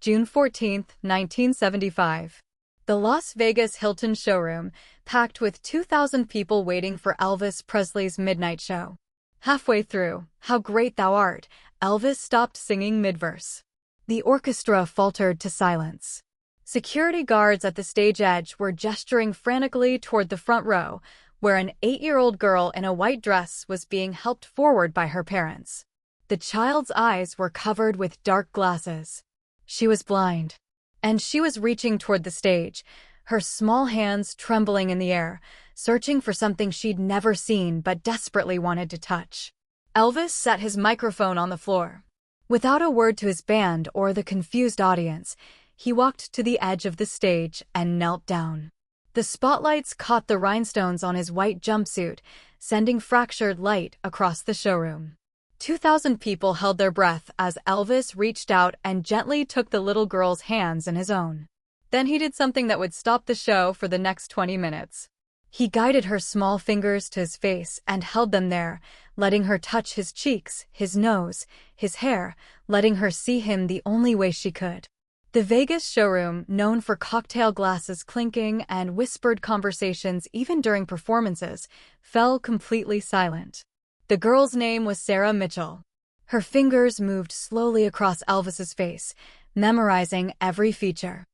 June 14, 1975. The Las Vegas Hilton showroom, packed with 2,000 people waiting for Elvis Presley's midnight show. Halfway through, "How Great Thou Art," Elvis stopped singing mid-verse. The orchestra faltered to silence. Security guards at the stage edge were gesturing frantically toward the front row, where an 8-year-old girl in a white dress was being helped forward by her parents. The child's eyes were covered with dark glasses. She was blind. And she was reaching toward the stage, her small hands trembling in the air, searching for something she'd never seen but desperately wanted to touch. Elvis set his microphone on the floor. Without a word to his band or the confused audience, he walked to the edge of the stage and knelt down. The spotlights caught the rhinestones on his white jumpsuit, sending fractured light across the showroom. 2,000 people held their breath as Elvis reached out and gently took the little girl's hands in his own. Then he did something that would stop the show for the next 20 minutes. He guided her small fingers to his face and held them there, letting her touch his cheeks, his nose, his hair, letting her see him the only way she could. The Vegas showroom, known for cocktail glasses clinking and whispered conversations even during performances, fell completely silent. The girl's name was Sarah Mitchell. Her fingers moved slowly across Elvis's face, memorizing every feature.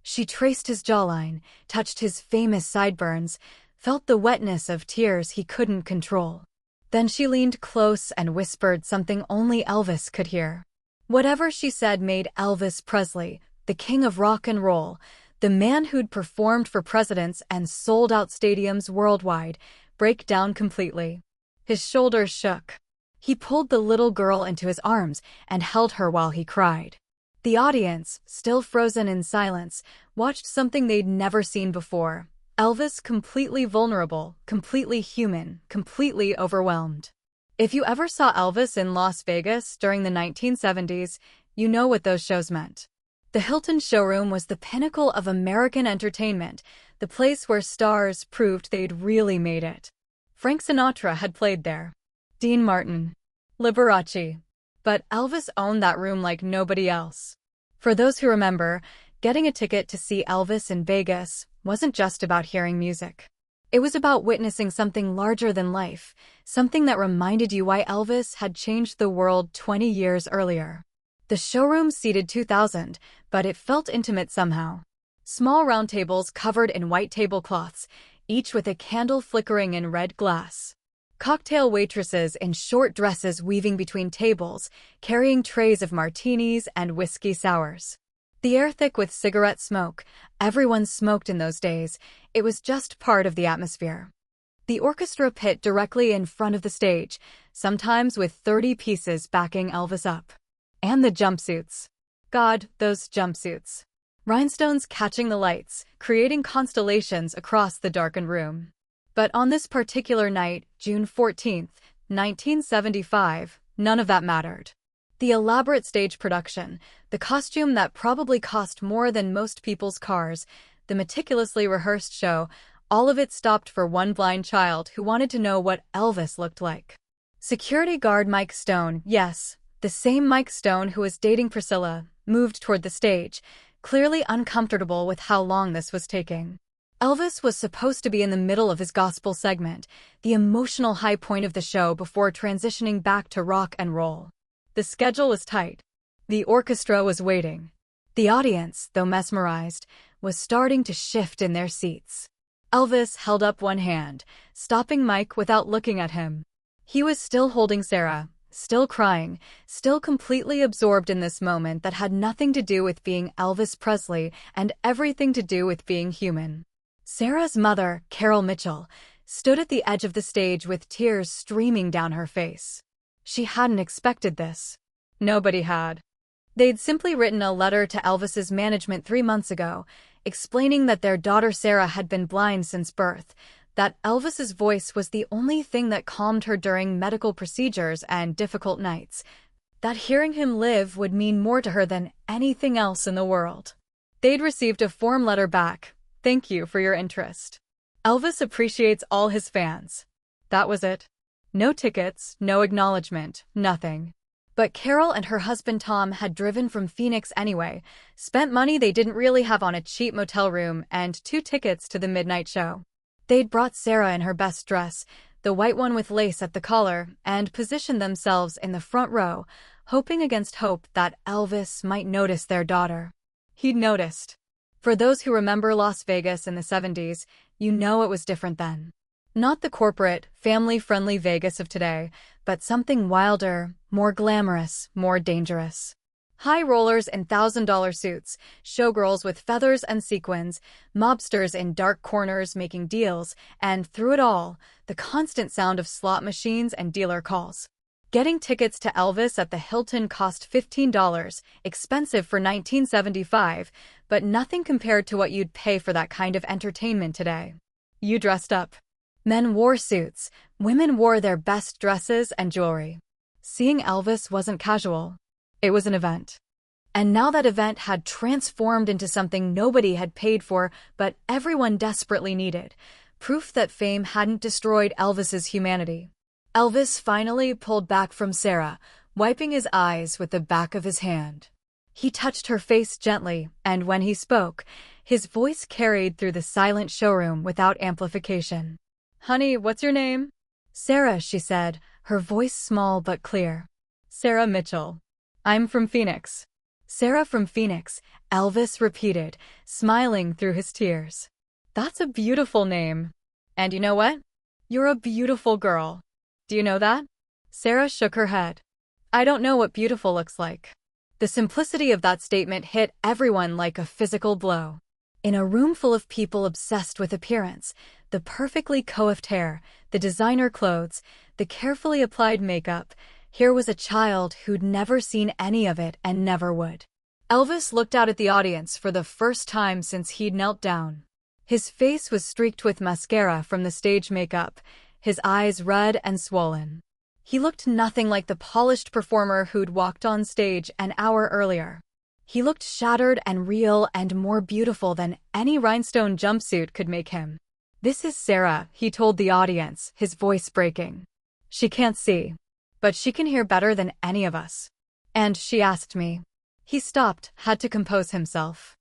She traced his jawline, touched his famous sideburns, felt the wetness of tears he couldn't control. Then she leaned close and whispered something only Elvis could hear. Whatever she said made Elvis Presley, the king of rock and roll, the man who'd performed for presidents and sold out stadiums worldwide, break down completely. His shoulders shook. He pulled the little girl into his arms and held her while he cried. The audience, still frozen in silence, watched something they'd never seen before. Elvis completely vulnerable, completely human, completely overwhelmed. If you ever saw Elvis in Las Vegas during the 1970s, you know what those shows meant. The Hilton showroom was the pinnacle of American entertainment, the place where stars proved they'd really made it. Frank Sinatra had played there. Dean Martin. Liberace. But Elvis owned that room like nobody else. For those who remember, getting a ticket to see Elvis in Vegas wasn't just about hearing music. It was about witnessing something larger than life, something that reminded you why Elvis had changed the world 20 years earlier. The showroom seated 2,000, but it felt intimate somehow. Small round tables covered in white tablecloths, each with a candle flickering in red glass. Cocktail waitresses in short dresses weaving between tables, carrying trays of martinis and whiskey sours. The air thick with cigarette smoke. Everyone smoked in those days. It was just part of the atmosphere. The orchestra pit directly in front of the stage, sometimes with 30 pieces backing Elvis up. And the jumpsuits. God, those jumpsuits. Rhinestones catching the lights, creating constellations across the darkened room. But on this particular night, June 14, 1975, none of that mattered. The elaborate stage production, the costume that probably cost more than most people's cars, the meticulously rehearsed show, all of it stopped for one blind child who wanted to know what Elvis looked like. Security guard Mike Stone, yes, the same Mike Stone who was dating Priscilla, moved toward the stage, clearly uncomfortable with how long this was taking. Elvis was supposed to be in the middle of his gospel segment, the emotional high point of the show before transitioning back to rock and roll. The schedule was tight. The orchestra was waiting. The audience, though mesmerized, was starting to shift in their seats. Elvis held up one hand, stopping Mike without looking at him. He was still holding Sarah, still crying, still completely absorbed in this moment that had nothing to do with being Elvis Presley and everything to do with being human. Sarah's mother, Carol Mitchell, stood at the edge of the stage with tears streaming down her face. She hadn't expected this. Nobody had. They'd simply written a letter to Elvis's management 3 months ago, explaining that their daughter Sarah had been blind since birth, that Elvis's voice was the only thing that calmed her during medical procedures and difficult nights, that hearing him live would mean more to her than anything else in the world. They'd received a form letter back. "Thank you for your interest. Elvis appreciates all his fans." That was it. No tickets, no acknowledgement, nothing. But Carol and her husband Tom had driven from Phoenix anyway, spent money they didn't really have on a cheap motel room and 2 tickets to the midnight show. They'd brought Sarah in her best dress, the white one with lace at the collar, and positioned themselves in the front row, hoping against hope that Elvis might notice their daughter. He'd noticed. For those who remember Las Vegas in the 70s, you know it was different then. Not the corporate, family-friendly Vegas of today, but something wilder, more glamorous, more dangerous. High rollers in $1,000 suits, showgirls with feathers and sequins, mobsters in dark corners making deals, and through it all, the constant sound of slot machines and dealer calls. Getting tickets to Elvis at the Hilton cost $15, expensive for 1975, but nothing compared to what you'd pay for that kind of entertainment today. You dressed up. Men wore suits, women wore their best dresses and jewelry. Seeing Elvis wasn't casual. It was an event. And now that event had transformed into something nobody had paid for, but everyone desperately needed. Proof that fame hadn't destroyed Elvis's humanity. Elvis finally pulled back from Sarah, wiping his eyes with the back of his hand. He touched her face gently, and when he spoke, his voice carried through the silent showroom without amplification. "Honey, what's your name?" "Sarah," she said, her voice small but clear. "Sarah Mitchell. I'm from Phoenix." "Sarah from Phoenix," Elvis repeated, smiling through his tears. "That's a beautiful name. And you know what? You're a beautiful girl. Do you know that?" Sarah shook her head. "I don't know what beautiful looks like." The simplicity of that statement hit everyone like a physical blow. In a room full of people obsessed with appearance, the perfectly coiffed hair, the designer clothes, the carefully applied makeup, here was a child who'd never seen any of it and never would. Elvis looked out at the audience for the first time since he'd knelt down. His face was streaked with mascara from the stage makeup, his eyes red and swollen. He looked nothing like the polished performer who'd walked on stage an hour earlier. He looked shattered and real and more beautiful than any rhinestone jumpsuit could make him. "This is Sarah," he told the audience, his voice breaking. "She can't see, but she can hear better than any of us. And she asked me." He stopped, had to compose himself.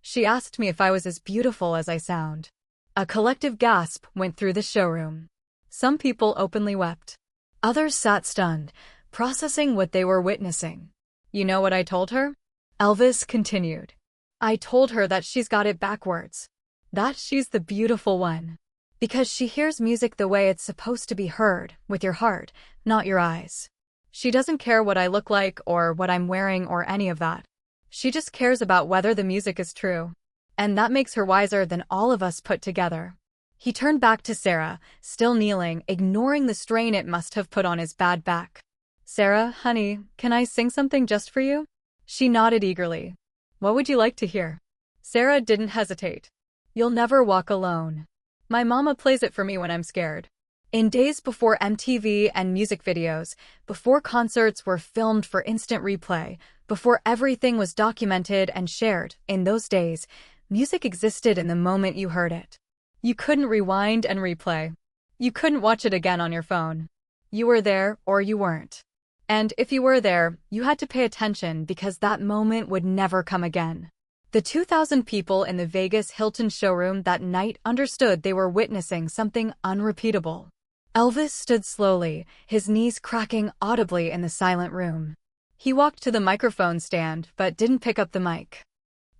"She asked me if I was as beautiful as I sound." A collective gasp went through the showroom. Some people openly wept. Others sat stunned, processing what they were witnessing. "You know what I told her?" Elvis continued. "I told her that she's got it backwards. That she's the beautiful one. Because she hears music the way it's supposed to be heard, with your heart, not your eyes. She doesn't care what I look like or what I'm wearing or any of that. She just cares about whether the music is true. And that makes her wiser than all of us put together." He turned back to Sarah, still kneeling, ignoring the strain it must have put on his bad back. "Sarah, honey, can I sing something just for you?" She nodded eagerly. "What would you like to hear?" Sarah didn't hesitate. "You'll Never Walk Alone. My mama plays it for me when I'm scared." In days before MTV and music videos, before concerts were filmed for instant replay, before everything was documented and shared, in those days, music existed in the moment you heard it. You couldn't rewind and replay. You couldn't watch it again on your phone. You were there or you weren't. And if you were there, you had to pay attention because that moment would never come again. The 2,000 people in the Vegas Hilton showroom that night understood they were witnessing something unrepeatable. Elvis stood slowly, his knees cracking audibly in the silent room. He walked to the microphone stand but didn't pick up the mic.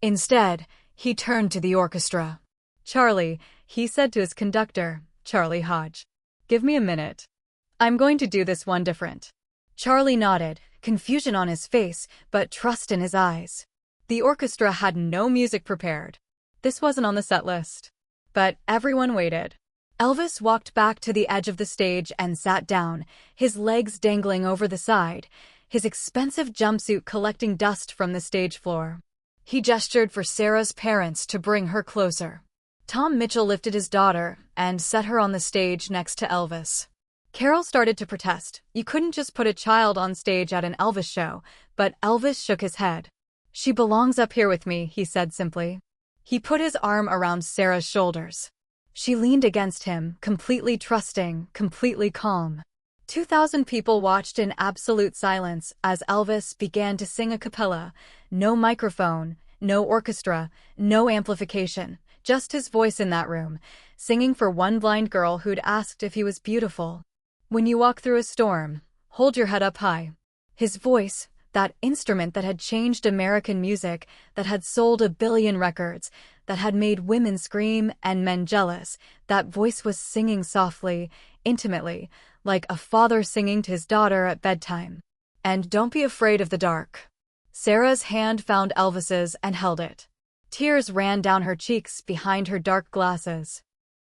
Instead, he turned to the orchestra. "Charlie," he said to his conductor, Charlie Hodge. "Give me a minute. I'm going to do this one different." Charlie nodded, confusion on his face, but trust in his eyes. The orchestra had no music prepared. This wasn't on the set list. But everyone waited. Elvis walked back to the edge of the stage and sat down, his legs dangling over the side, his expensive jumpsuit collecting dust from the stage floor. He gestured for Sarah's parents to bring her closer. Tom Mitchell lifted his daughter and set her on the stage next to Elvis. Carol started to protest. You couldn't just put a child on stage at an Elvis show, but Elvis shook his head. "She belongs up here with me," he said simply. He put his arm around Sarah's shoulders. She leaned against him, completely trusting, completely calm. 2,000 people watched in absolute silence as Elvis began to sing a cappella. No microphone, no orchestra, no amplification, just his voice in that room, singing for one blind girl who'd asked if he was beautiful. When you walk through a storm, hold your head up high. His voice, that instrument that had changed American music, that had sold 1 billion records, that had made women scream and men jealous, that voice was singing softly, intimately, like a father singing to his daughter at bedtime. And don't be afraid of the dark. Sarah's hand found Elvis's and held it. Tears ran down her cheeks behind her dark glasses.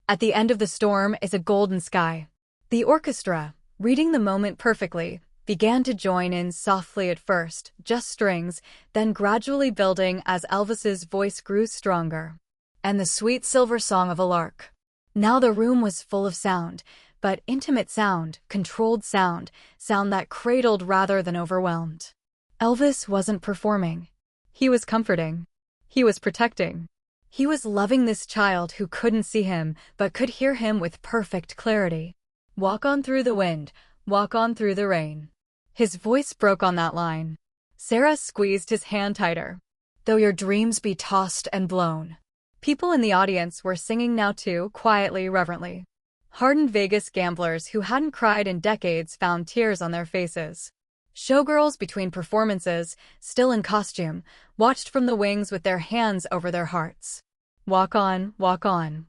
At the end of the storm is a golden sky. The orchestra, reading the moment perfectly, began to join in softly at first, just strings, then gradually building as Elvis's voice grew stronger. And the sweet silver song of a lark. Now the room was full of sound, but intimate sound, controlled sound, sound that cradled rather than overwhelmed. Elvis wasn't performing. He was comforting. He was protecting. He was loving this child who couldn't see him, but could hear him with perfect clarity. Walk on through the wind, walk on through the rain. His voice broke on that line. Sarah squeezed his hand tighter. Though your dreams be tossed and blown. People in the audience were singing now too, quietly, reverently. Hardened Vegas gamblers who hadn't cried in decades found tears on their faces. Showgirls between performances, still in costume, watched from the wings with their hands over their hearts. Walk on,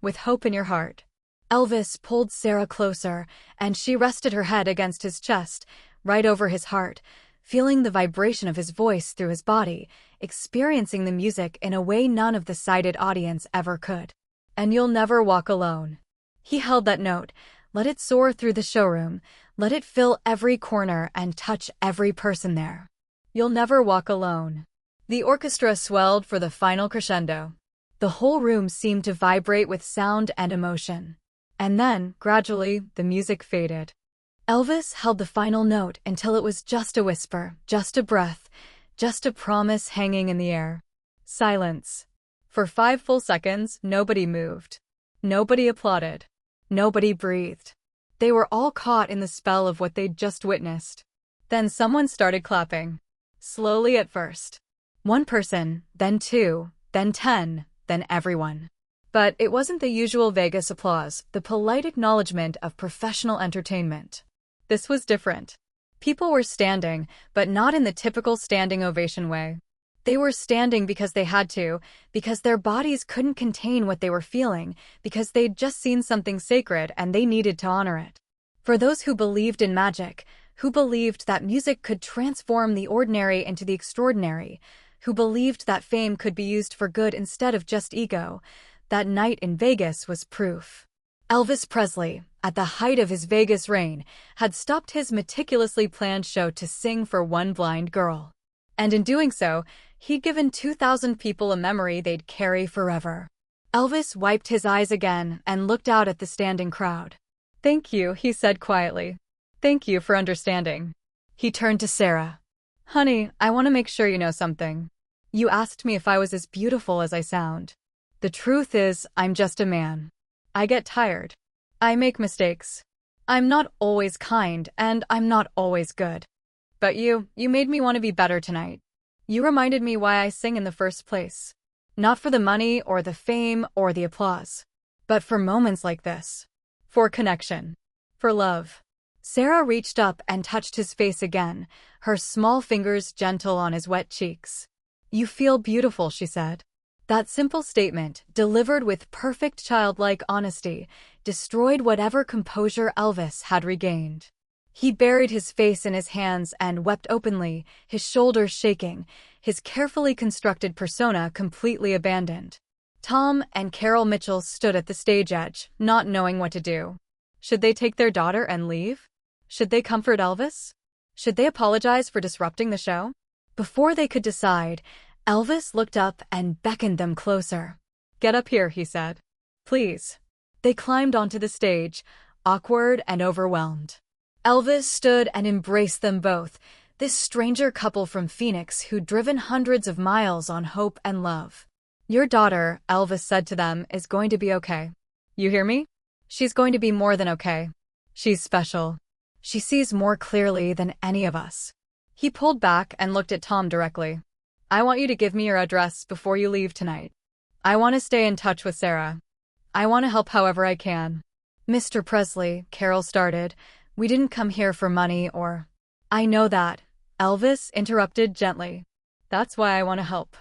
with hope in your heart. Elvis pulled Sarah closer, and she rested her head against his chest, right over his heart, feeling the vibration of his voice through his body, experiencing the music in a way none of the sighted audience ever could. And you'll never walk alone. He held that note, let it soar through the showroom, let it fill every corner and touch every person there. You'll never walk alone. The orchestra swelled for the final crescendo. The whole room seemed to vibrate with sound and emotion. And then, gradually, the music faded. Elvis held the final note until it was just a whisper, just a breath, just a promise hanging in the air. Silence. For 5 full seconds, nobody moved. Nobody applauded. Nobody breathed. They were all caught in the spell of what they'd just witnessed. Then someone started clapping. Slowly at first. 1 person, then 2, then 10, then everyone. But it wasn't the usual Vegas applause, the polite acknowledgement of professional entertainment. This was different. People were standing, but not in the typical standing ovation way. They were standing because they had to, because their bodies couldn't contain what they were feeling, because they'd just seen something sacred and they needed to honor it. For those who believed in magic, who believed that music could transform the ordinary into the extraordinary, who believed that fame could be used for good instead of just ego, that night in Vegas was proof. Elvis Presley, at the height of his Vegas reign, had stopped his meticulously planned show to sing for one blind girl. And in doing so, he'd given 2,000 people a memory they'd carry forever. Elvis wiped his eyes again and looked out at the standing crowd. Thank you, he said quietly. Thank you for understanding. He turned to Sarah. Honey, I want to make sure you know something. You asked me if I was as beautiful as I sound. The truth is, I'm just a man. I get tired. I make mistakes. I'm not always kind, and I'm not always good. But you made me want to be better tonight. You reminded me why I sing in the first place. Not for the money or the fame or the applause, but for moments like this. For connection. For love. Sarah reached up and touched his face again, her small fingers gentle on his wet cheeks. You feel beautiful, she said. That simple statement, delivered with perfect childlike honesty, destroyed whatever composure Elvis had regained. He buried his face in his hands and wept openly, his shoulders shaking, his carefully constructed persona completely abandoned. Tom and Carol Mitchell stood at the stage edge, not knowing what to do. Should they take their daughter and leave? Should they comfort Elvis? Should they apologize for disrupting the show? Before they could decide, Elvis looked up and beckoned them closer. Get up here, he said. Please. They climbed onto the stage, awkward and overwhelmed. Elvis stood and embraced them both, this stranger couple from Phoenix who'd driven hundreds of miles on hope and love. Your daughter, Elvis said to them, is going to be okay. You hear me? She's going to be more than okay. She's special. She sees more clearly than any of us. He pulled back and looked at Tom directly. I want you to give me your address before you leave tonight. I want to stay in touch with Sarah. I want to help however I can. Mr. Presley, Carol started, we didn't come here for money or… I know that, Elvis interrupted gently. That's why I want to help.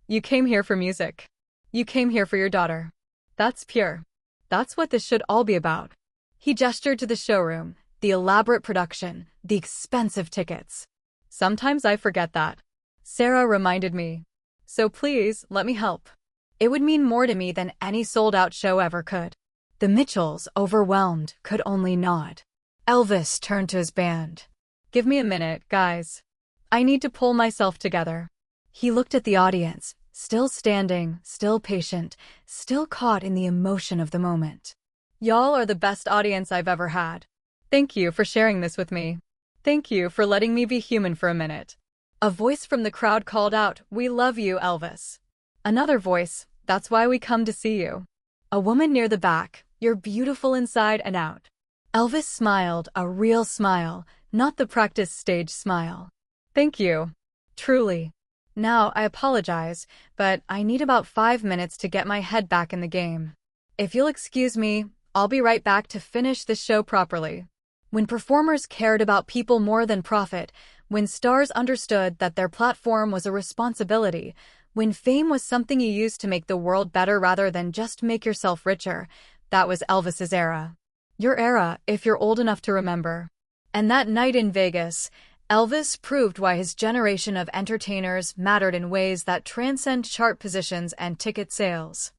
You came here for music. You came here for your daughter. That's pure. That's what this should all be about. He gestured to the showroom, the elaborate production, the expensive tickets. Sometimes I forget that. Sarah reminded me. So please, let me help. It would mean more to me than any sold-out show ever could. The Mitchells, overwhelmed, could only nod. Elvis turned to his band. Give me a minute, guys. I need to pull myself together. He looked at the audience, still standing, still patient, still caught in the emotion of the moment. Y'all are the best audience I've ever had. Thank you for sharing this with me. Thank you for letting me be human for a minute. A voice from the crowd called out, We love you, Elvis. Another voice, That's why we come to see you. A woman near the back, You're beautiful inside and out. Elvis smiled, a real smile, not the practice stage smile. Thank you. Truly. Now, I apologize, but I need about 5 minutes to get my head back in the game. If you'll excuse me, I'll be right back to finish this show properly. When performers cared about people more than profit, when stars understood that their platform was a responsibility, when fame was something you used to make the world better rather than just make yourself richer, that was Elvis's era. Your era, if you're old enough to remember. And that night in Vegas, Elvis proved why his generation of entertainers mattered in ways that transcend chart positions and ticket sales.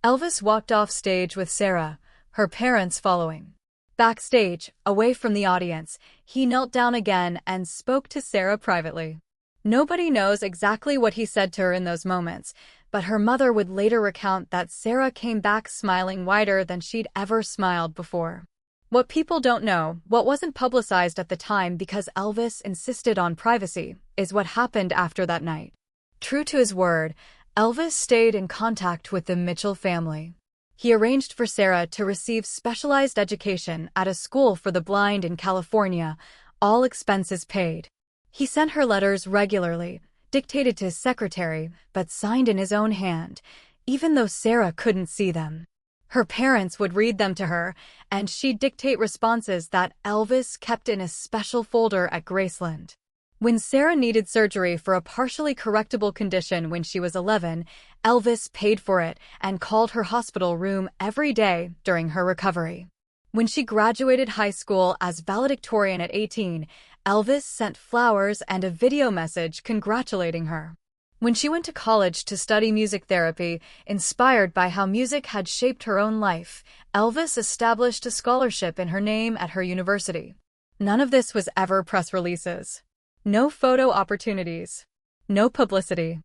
Elvis walked off stage with Sarah, her parents following. Backstage, away from the audience, he knelt down again and spoke to Sarah privately. Nobody knows exactly what he said to her in those moments, but her mother would later recount that Sarah came back smiling wider than she'd ever smiled before. What people don't know, what wasn't publicized at the time because Elvis insisted on privacy, is what happened after that night. True to his word, Elvis stayed in contact with the Mitchell family. He arranged for Sarah to receive specialized education at a school for the blind in California, all expenses paid. He sent her letters regularly, dictated to his secretary, but signed in his own hand, even though Sarah couldn't see them. Her parents would read them to her, and she'd dictate responses that Elvis kept in a special folder at Graceland. When Sarah needed surgery for a partially correctable condition when she was 11, Elvis paid for it and called her hospital room every day during her recovery. When she graduated high school as valedictorian at 18, Elvis sent flowers and a video message congratulating her. When she went to college to study music therapy, inspired by how music had shaped her own life, Elvis established a scholarship in her name at her university. None of this was ever press releases. No photo opportunities. No publicity.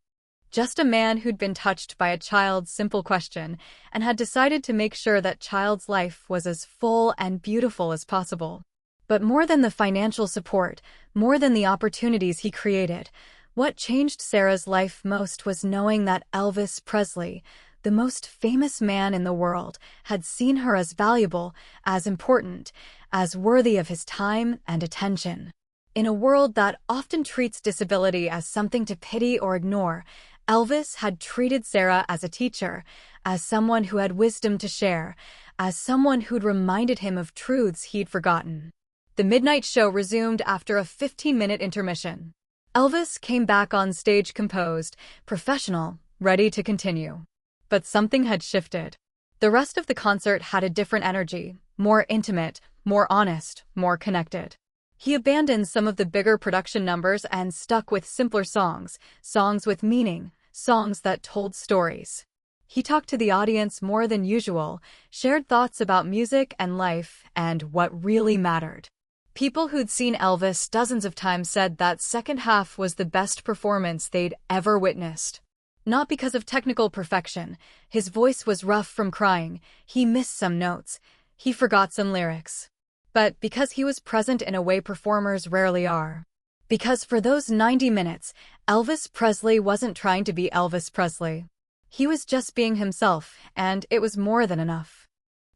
Just a man who'd been touched by a child's simple question and had decided to make sure that child's life was as full and beautiful as possible. But more than the financial support, more than the opportunities he created, what changed Sarah's life most was knowing that Elvis Presley, the most famous man in the world, had seen her as valuable, as important, as worthy of his time and attention. In a world that often treats disability as something to pity or ignore, Elvis had treated Sarah as a teacher, as someone who had wisdom to share, as someone who'd reminded him of truths he'd forgotten. The midnight show resumed after a 15-minute intermission. Elvis came back on stage composed, professional, ready to continue. But something had shifted. The rest of the concert had a different energy, more intimate, more honest, more connected. He abandoned some of the bigger production numbers and stuck with simpler songs, songs with meaning, songs that told stories. He talked to the audience more than usual, shared thoughts about music and life and what really mattered. People who'd seen Elvis dozens of times said that second half was the best performance they'd ever witnessed. Not because of technical perfection. His voice was rough from crying, he missed some notes, he forgot some lyrics. But because he was present in a way performers rarely are. Because for those 90 minutes, Elvis Presley wasn't trying to be Elvis Presley. He was just being himself, and it was more than enough.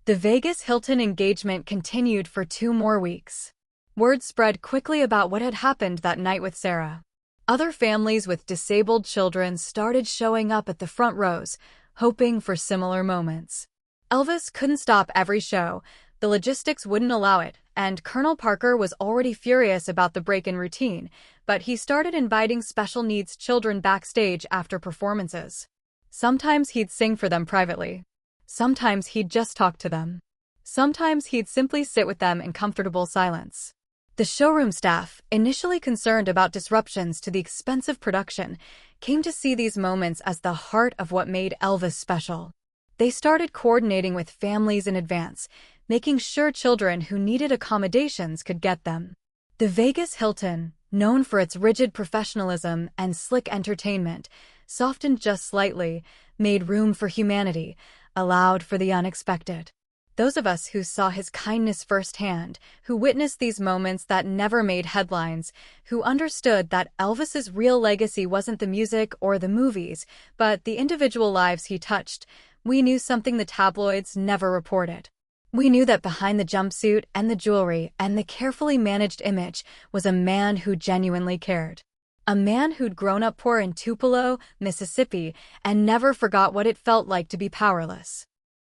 The Vegas Hilton engagement continued for 2 more weeks. Word spread quickly about what had happened that night with Sarah. Other families with disabled children started showing up at the front rows, hoping for similar moments. Elvis couldn't stop every show, the logistics wouldn't allow it, and Colonel Parker was already furious about the break in routine, but he started inviting special needs children backstage after performances. Sometimes he'd sing for them privately. Sometimes he'd just talk to them. Sometimes he'd simply sit with them in comfortable silence. The showroom staff, initially concerned about disruptions to the expensive production, came to see these moments as the heart of what made Elvis special. They started coordinating with families in advance, making sure children who needed accommodations could get them. The Vegas Hilton, known for its rigid professionalism and slick entertainment, softened just slightly, made room for humanity, allowed for the unexpected. Those of us who saw his kindness firsthand, who witnessed these moments that never made headlines, who understood that Elvis's real legacy wasn't the music or the movies, but the individual lives he touched, we knew something the tabloids never reported. We knew that behind the jumpsuit and the jewelry and the carefully managed image was a man who genuinely cared. A man who'd grown up poor in Tupelo, Mississippi, and never forgot what it felt like to be powerless.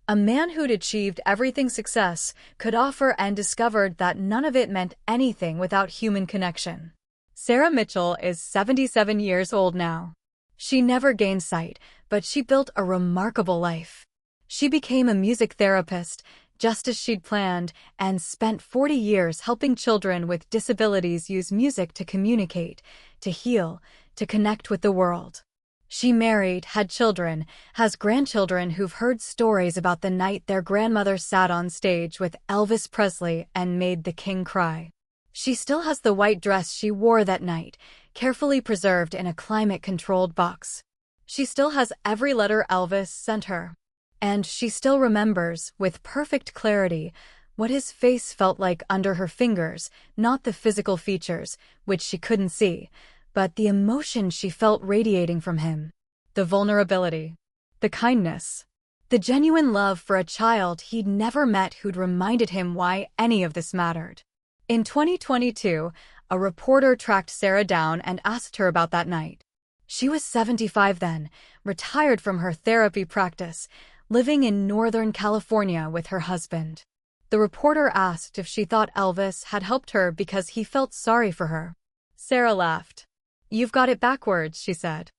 A man who'd achieved everything success could offer and discovered that none of it meant anything without human connection. Sarah Mitchell is 77 years old now. She never gained sight, but she built a remarkable life. She became a music therapist, just as she'd planned, and spent 40 years helping children with disabilities use music to communicate, to heal, to connect with the world. She married, had children, has grandchildren who've heard stories about the night their grandmother sat on stage with Elvis Presley and made the king cry. She still has the white dress she wore that night, carefully preserved in a climate-controlled box. She still has every letter Elvis sent her. And she still remembers, with perfect clarity, what his face felt like under her fingers, not the physical features, which she couldn't see, but the emotion she felt radiating from him. The vulnerability. The kindness. The genuine love for a child he'd never met who'd reminded him why any of this mattered. In 2022, a reporter tracked Sarah down and asked her about that night. She was 75 then, retired from her therapy practice, living in Northern California with her husband. The reporter asked if she thought Elvis had helped her because he felt sorry for her. Sarah laughed. "You've got it backwards," she said.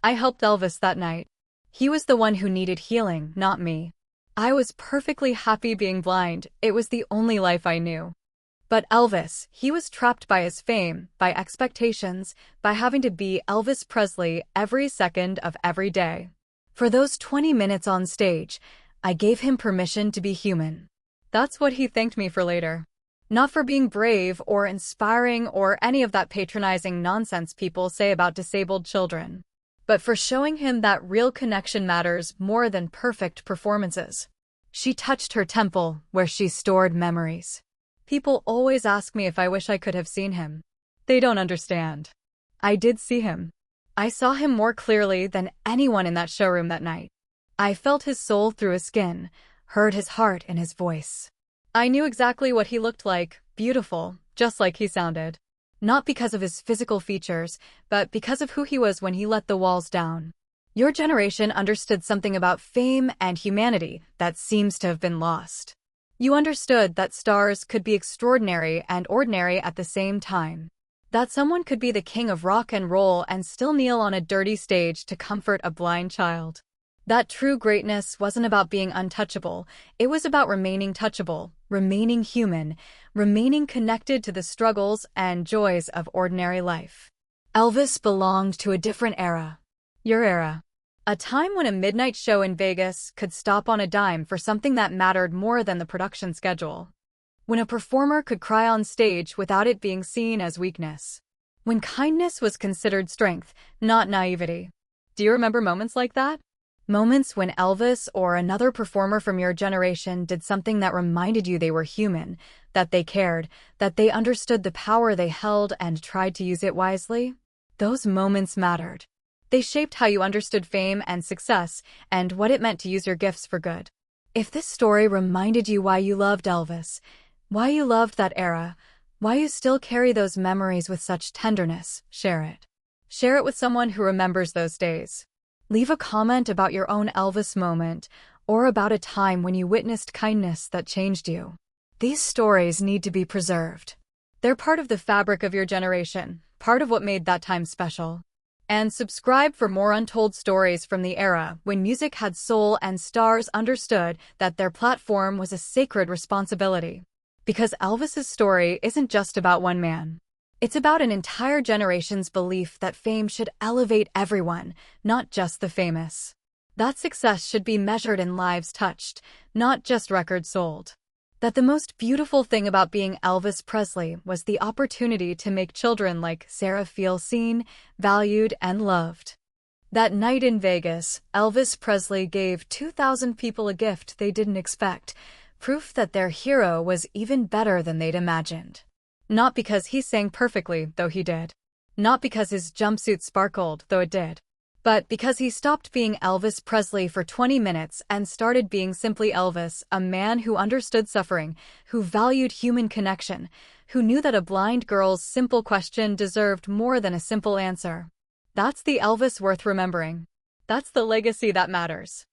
"I helped Elvis that night. He was the one who needed healing, not me. I was perfectly happy being blind, it was the only life I knew. But Elvis, he was trapped by his fame, by expectations, by having to be Elvis Presley every second of every day. For those 20 minutes on stage, I gave him permission to be human." That's what he thanked me for later. Not for being brave or inspiring or any of that patronizing nonsense people say about disabled children, but for showing him that real connection matters more than perfect performances. She touched her temple, where she stored memories. People always ask me if I wish I could have seen him. They don't understand. I did see him. I saw him more clearly than anyone in that showroom that night. I felt his soul through his skin, heard his heart in his voice. I knew exactly what he looked like, beautiful, just like he sounded. Not because of his physical features, but because of who he was when he let the walls down. Your generation understood something about fame and humanity that seems to have been lost. You understood that stars could be extraordinary and ordinary at the same time. That someone could be the king of rock and roll and still kneel on a dirty stage to comfort a blind child. That true greatness wasn't about being untouchable, it was about remaining touchable, remaining human, remaining connected to the struggles and joys of ordinary life. Elvis belonged to a different era. Your era. A time when a midnight show in Vegas could stop on a dime for something that mattered more than the production schedule. When a performer could cry on stage without it being seen as weakness. When kindness was considered strength, not naivety. Do you remember moments like that? Moments when Elvis or another performer from your generation did something that reminded you they were human, that they cared, that they understood the power they held and tried to use it wisely? Those moments mattered. They shaped how you understood fame and success and what it meant to use your gifts for good. If this story reminded you why you loved Elvis, why you loved that era, Why you still carry those memories with such tenderness, share it. Share it with someone who remembers those days. Leave a comment about your own Elvis moment or about a time when you witnessed kindness that changed you. These stories need to be preserved. They're part of the fabric of your generation, part of what made that time special. And subscribe for more untold stories from the era when music had soul and stars understood that their platform was a sacred responsibility. Because Elvis's story isn't just about one man. It's about an entire generation's belief that fame should elevate everyone, not just the famous. That success should be measured in lives touched, not just records sold. That the most beautiful thing about being Elvis Presley was the opportunity to make children like Sarah feel seen, valued, and loved. That night in Vegas, Elvis Presley gave 2,000 people a gift they didn't expect, proof that their hero was even better than they'd imagined. Not because he sang perfectly, though he did. Not because his jumpsuit sparkled, though it did. But because he stopped being Elvis Presley for 20 minutes and started being simply Elvis, a man who understood suffering, who valued human connection, who knew that a blind girl's simple question deserved more than a simple answer. That's the Elvis worth remembering. That's the legacy that matters.